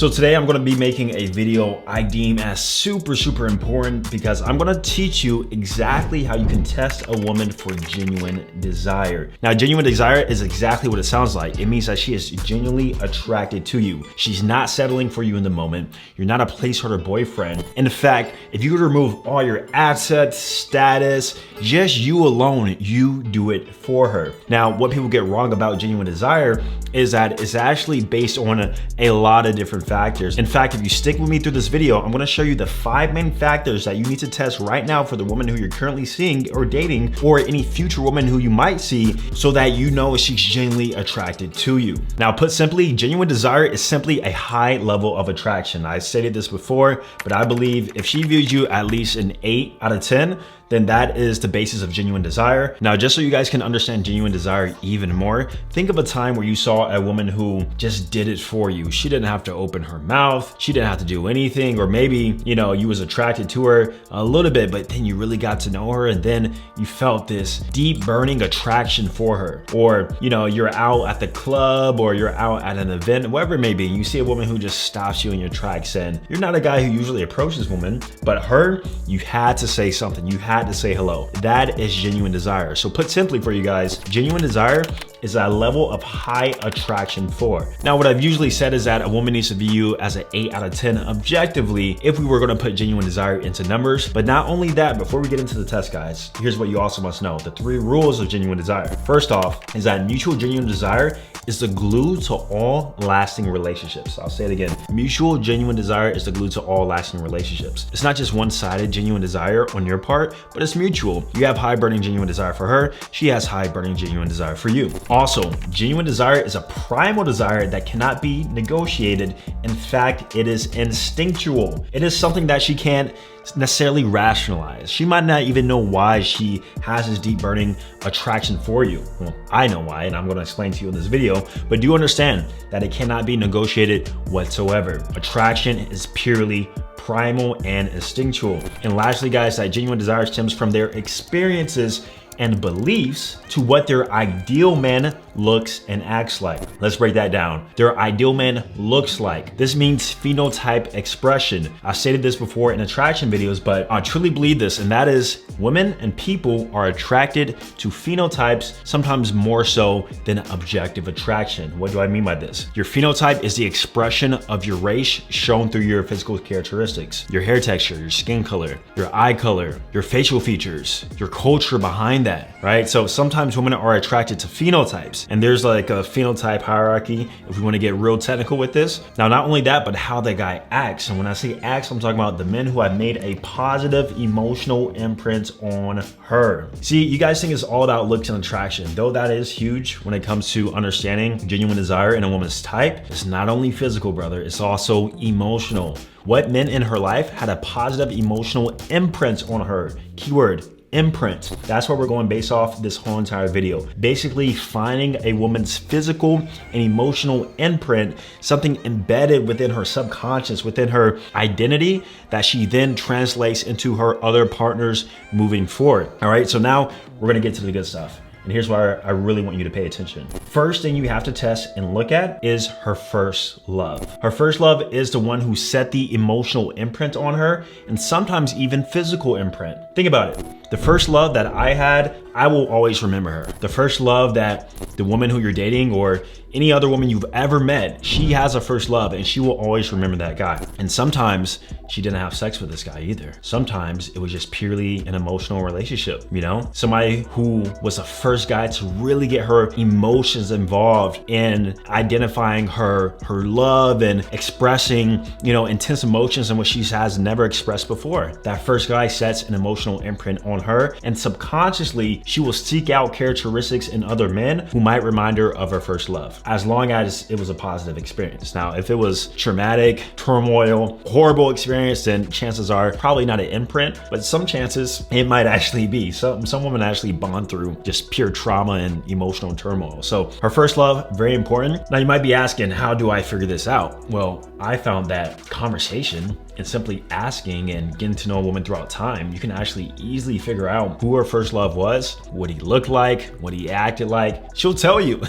So today I'm gonna be making a video I deem as super important because I'm gonna teach you exactly how you can test a woman for genuine desire. Now, genuine desire is exactly what it sounds like. It means that she is genuinely attracted to you. She's not settling for you in the moment. You're not a placeholder boyfriend. In fact, if you could remove all your assets, status, just you alone, you do it for her. Now, what people get wrong about genuine desire is that it's actually based on a lot of different factors. In fact, if you stick with me through this video, I'm gonna show you the 5 main factors that you need to test right now for the woman who you're currently seeing or dating, or any future woman who you might see, so that you know if she's genuinely attracted to you. Now, put simply, genuine desire is simply a high level of attraction. I stated this before, but I believe if she views you at least an 8 out of 10, then that is the basis of genuine desire. Now, just so you guys can understand genuine desire even more, think of a time where you saw a woman who just did it for you. She didn't have to open her mouth. She didn't have to do anything. Or maybe, you was attracted to her a little bit, but then you really got to know her and then you felt this deep burning attraction for her. Or, you're out at the club or you're out at an event, whatever it may be, and you see a woman who just stops you in your tracks, and you're not a guy who usually approaches women, but her, you had to say something. You had to say hello. That is genuine desire. So put simply for you guys, genuine desire is a level of high attraction for. Now, what I've usually said is that a woman needs to view you as an 8 out of 10 objectively if we were going to put genuine desire into numbers. But not only that, before we get into the test, guys, here's what you also must know. The 3 rules of genuine desire. First off is that mutual genuine desire is the glue to all lasting relationships. I'll say it again. Mutual genuine desire is the glue to all lasting relationships. It's not just one-sided genuine desire on your part, but it's mutual. You have high burning genuine desire for her. She has high burning genuine desire for you. Also, genuine desire is a primal desire that cannot be negotiated. In fact, it is instinctual. It is something that she can't necessarily rationalize. She might not even know why she has this deep burning attraction for you. Well, I know why, and I'm going to explain to you in this video, but do understand that it cannot be negotiated whatsoever. Attraction is purely primal and instinctual. And lastly, guys, that genuine desire stems from their experiences and beliefs to what their ideal man looks and acts like. Let's break that down. Their ideal man looks like. This means phenotype expression. I've stated this before in attraction videos, but I truly believe this, and that is women and people are attracted to phenotypes, sometimes more so than objective attraction. What do I mean by this? Your phenotype is the expression of your race shown through your physical characteristics, your hair texture, your skin color, your eye color, your facial features, your culture behind that, right? So sometimes women are attracted to phenotypes, and there's like a phenotype hierarchy if we want to get real technical with this. Now, not only that, but how the guy acts. And when I say acts, I'm talking about the men who have made a positive emotional imprint on her. See, you guys think it's all about looks and attraction, though that is huge when it comes to understanding genuine desire in a woman's type. It's not only physical, brother, it's also emotional. What men in her life had a positive emotional imprint on her? Keyword, imprint. That's what we're going based off this whole entire video. Basically finding a woman's physical and emotional imprint, something embedded within her subconscious, within her identity, that she then translates into her other partners moving forward. All right, so now we're gonna get to the good stuff. And here's why I really want you to pay attention. First thing you have to test and look at is her first love. Her first love is the one who set the emotional imprint on her, and sometimes even physical imprint. Think about it. The first love that I had, I will always remember her. The first love that the woman who you're dating or any other woman you've ever met, she has a first love and she will always remember that guy. And sometimes she didn't have sex with this guy either. Sometimes it was just purely an emotional relationship, Somebody who was the first guy to really get her emotions involved in identifying her love and expressing, intense emotions in which she has never expressed before. That first guy sets an emotional imprint on her, and subconsciously she will seek out characteristics in other men who might remind her of her first love, as long as it was a positive experience. Now, if it was traumatic, turmoil, horrible experience, then chances are probably not an imprint, but some chances it might actually be. Some women actually bond through just pure trauma and emotional turmoil. So her first love, very important. Now you might be asking, how do I figure this out? Well, I found that conversation and simply asking and getting to know a woman throughout time, you can actually easily figure out who her first love was, what he looked like, what he acted like. She'll tell you.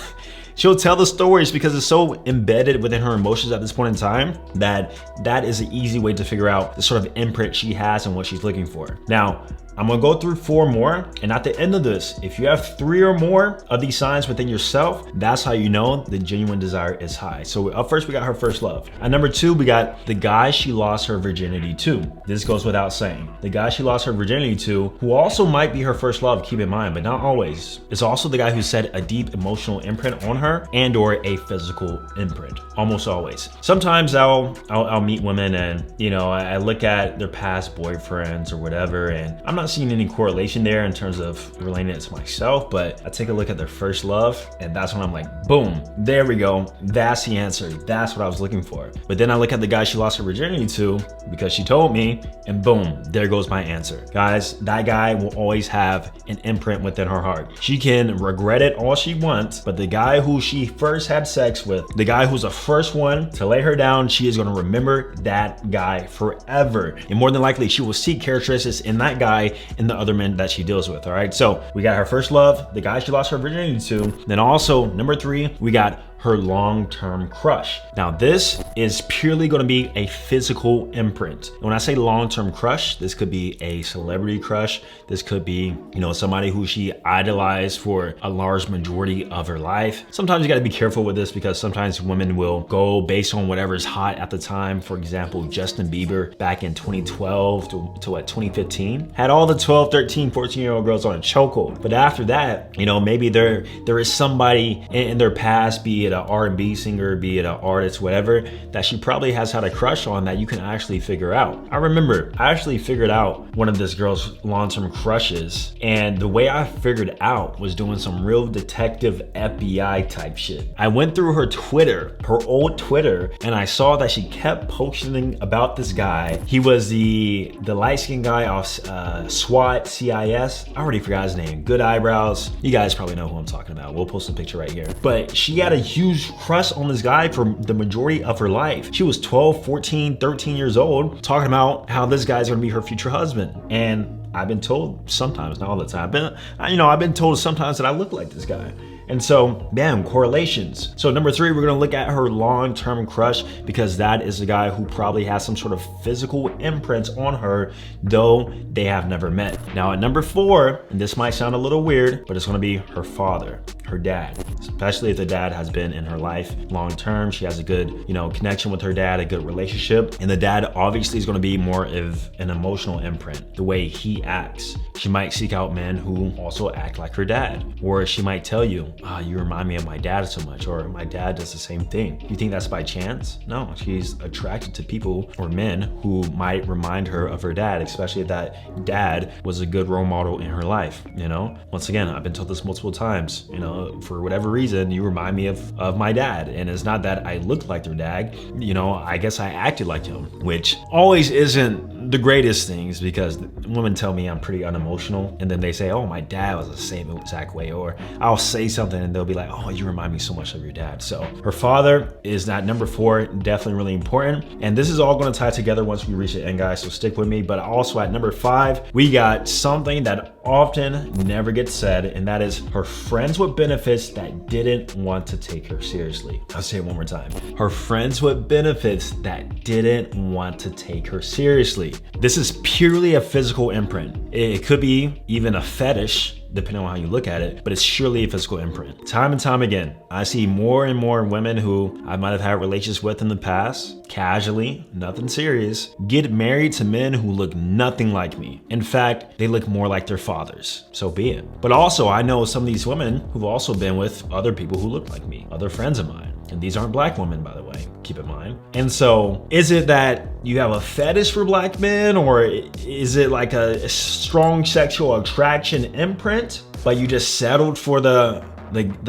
She'll tell the stories because it's so embedded within her emotions at this point in time that that is an easy way to figure out the sort of imprint she has and what she's looking for. Now, I'm gonna go through 4 more, and at the end of this, if you have 3 or more of these signs within yourself, that's how you know the genuine desire is high. So up first, we got her first love. At number 2, we got the guy she lost her virginity to. This goes without saying. The guy she lost her virginity to, who also might be her first love, keep in mind, but not always. It's also the guy who set a deep emotional imprint on her and or a physical imprint, almost always. Sometimes I'll meet women and, you know, I look at their past boyfriends or whatever, and I'm not seeing any correlation there in terms of relating it to myself, but I take a look at their first love, and that's when I'm like, boom, there we go. That's the answer. That's what I was looking for. But then I look at the guy she lost her virginity to because she told me, and boom, there goes my answer. Guys, that guy will always have an imprint within her heart. She can regret it all she wants, but the guy who she first had sex with, the guy who's the first one to lay her down, she is gonna remember that guy forever. And more than likely, she will see characteristics in that guy and the other men that she deals with, all right? So we got her first love, the guy she lost her virginity to. Then also, number 3, we got her long-term crush. Now this is purely gonna be a physical imprint. And when I say long-term crush, this could be a celebrity crush. This could be, you know, somebody who she idolized for a large majority of her life. Sometimes you gotta be careful with this because sometimes women will go based on whatever's hot at the time. For example, Justin Bieber back in 2012 to what, 2015, had all the 12, 13, 14-year-old girls on a chokehold. But after that, you know, maybe there is somebody in their past, be it an R&B singer, be it an artist, whatever, that she probably has had a crush on that you can actually figure out. I remember I actually figured out one of this girl's long-term crushes, and the way I figured out was doing some real detective FBI type shit. I went through her Twitter, her old Twitter, and I saw that she kept posting about this guy. He was the light-skinned guy off SWAT, CIS. I already forgot his name. Good eyebrows. You guys probably know who I'm talking about. We'll post a picture right here. But she had a huge crush on this guy for the majority of her life. She was 12, 14, 13 years old, talking about how this guy's gonna be her future husband. And I've been told sometimes, not all the time, I've been told sometimes that I look like this guy. And so, bam, correlations. So number 3, we're gonna look at her long-term crush because that is the guy who probably has some sort of physical imprints on her, though they have never met. Now at number 4, and this might sound a little weird, but it's gonna be her father, her dad, especially if the dad has been in her life long-term. She has a good, you know, connection with her dad, a good relationship. And the dad obviously is gonna be more of an emotional imprint, the way he acts. She might seek out men who also act like her dad, or she might tell you, you remind me of my dad so much, or my dad does the same thing. You think that's by chance? No, she's attracted to people or men who might remind her of her dad, especially if that dad was a good role model in her life, you know? Once again, I've been told this multiple times, you know, for whatever reason, you remind me of my dad. And it's not that I looked like their dad, you know, I guess I acted like him, which always isn't the greatest things because women tell me I'm pretty unemotional, and then they say, oh, my dad was the same exact way, or I'll say something and they'll be like, oh, you remind me so much of your dad. So her father is at number 4, definitely really important. And this is all gonna tie together once we reach the end, guys, so stick with me. But also at number 5, we got something that often never gets said, and that is her friends with benefits that didn't want to take her seriously. I'll say it one more time. Her friends with benefits that didn't want to take her seriously. This is purely a physical imprint. It could be even a fetish, depending on how you look at it, but it's surely a physical imprint. Time and time again, I see more and more women who I might have had relations with in the past, casually, nothing serious, get married to men who look nothing like me. In fact, they look more like their fathers. So be it. But also, I know some of these women who've also been with other people who look like me, other friends of mine. And these aren't black women, by the way, keep in mind. And so is it that you have a fetish for black men, or is it like a strong sexual attraction imprint, but you just settled for the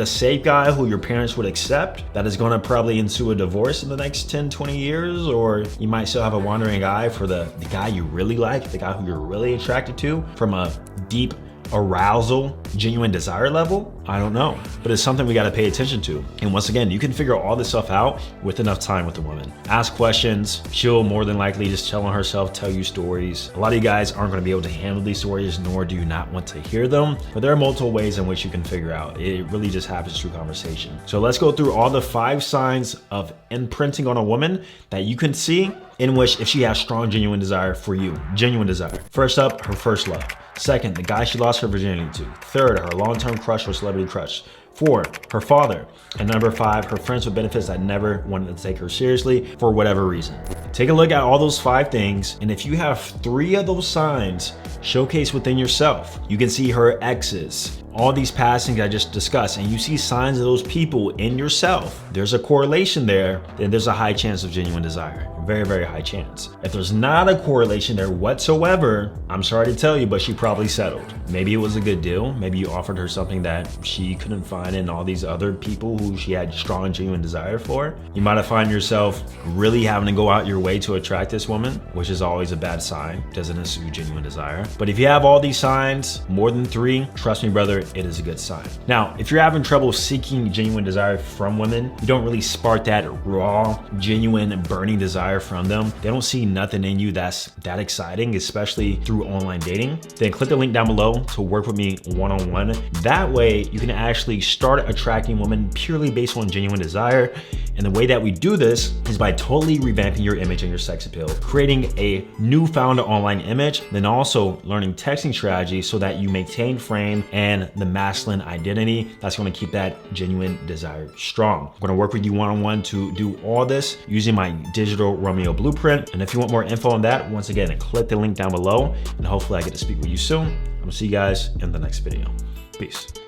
safe guy who your parents would accept that is gonna probably ensue a divorce in the next 10, 20 years? Or you might still have a wandering eye for the guy you really like, the guy who you're really attracted to from a deep arousal, genuine desire level? I don't know, but it's something we got to pay attention to. And once again, you can figure all this stuff out with enough time with the woman. Ask questions. She'll more than likely just tell on herself, tell you stories. A lot of you guys aren't going to be able to handle these stories, nor do you not want to hear them, but there are multiple ways in which you can figure out. It really just happens through conversation. So let's go through all the 5 signs of imprinting on a woman that you can see in which if she has strong, genuine desire for you, genuine desire. First up, her first love. Second, the guy she lost her virginity to. Third, her long-term crush or celebrity crush. 4, her father. And number 5, her friends with benefits that never wanted to take her seriously for whatever reason. Take a look at all those 5 things, and if you have 3 of those signs showcased within yourself, you can see her exes, all these past things I just discussed, and you see signs of those people in yourself, there's a correlation there, then there's a high chance of genuine desire. Very, very high chance. If there's not a correlation there whatsoever, I'm sorry to tell you, but she probably settled. Maybe it was a good deal. Maybe you offered her something that she couldn't find in all these other people who she had strong and genuine desire for. You might have found yourself really having to go out your way to attract this woman, which is always a bad sign. Doesn't ensue genuine desire. But if you have all these signs, more than 3, trust me, brother, it is a good sign. Now, if you're having trouble seeking genuine desire from women, you don't really spark that raw, genuine, burning desire from them, they don't see nothing in you that's that exciting, especially through online dating, then click the link down below to work with me one-on-one. That way you can actually start attracting women purely based on genuine desire. And the way that we do this is by totally revamping your image and your sex appeal, creating a newfound online image, then also learning texting strategies so that you maintain frame and the masculine identity that's going to keep that genuine desire strong. I'm going to work with you one-on-one to do all this using my digital Romeo blueprint. And if you want more info on that, once again, click the link down below, and hopefully I get to speak with you soon. I'm gonna see you guys in the next video. Peace.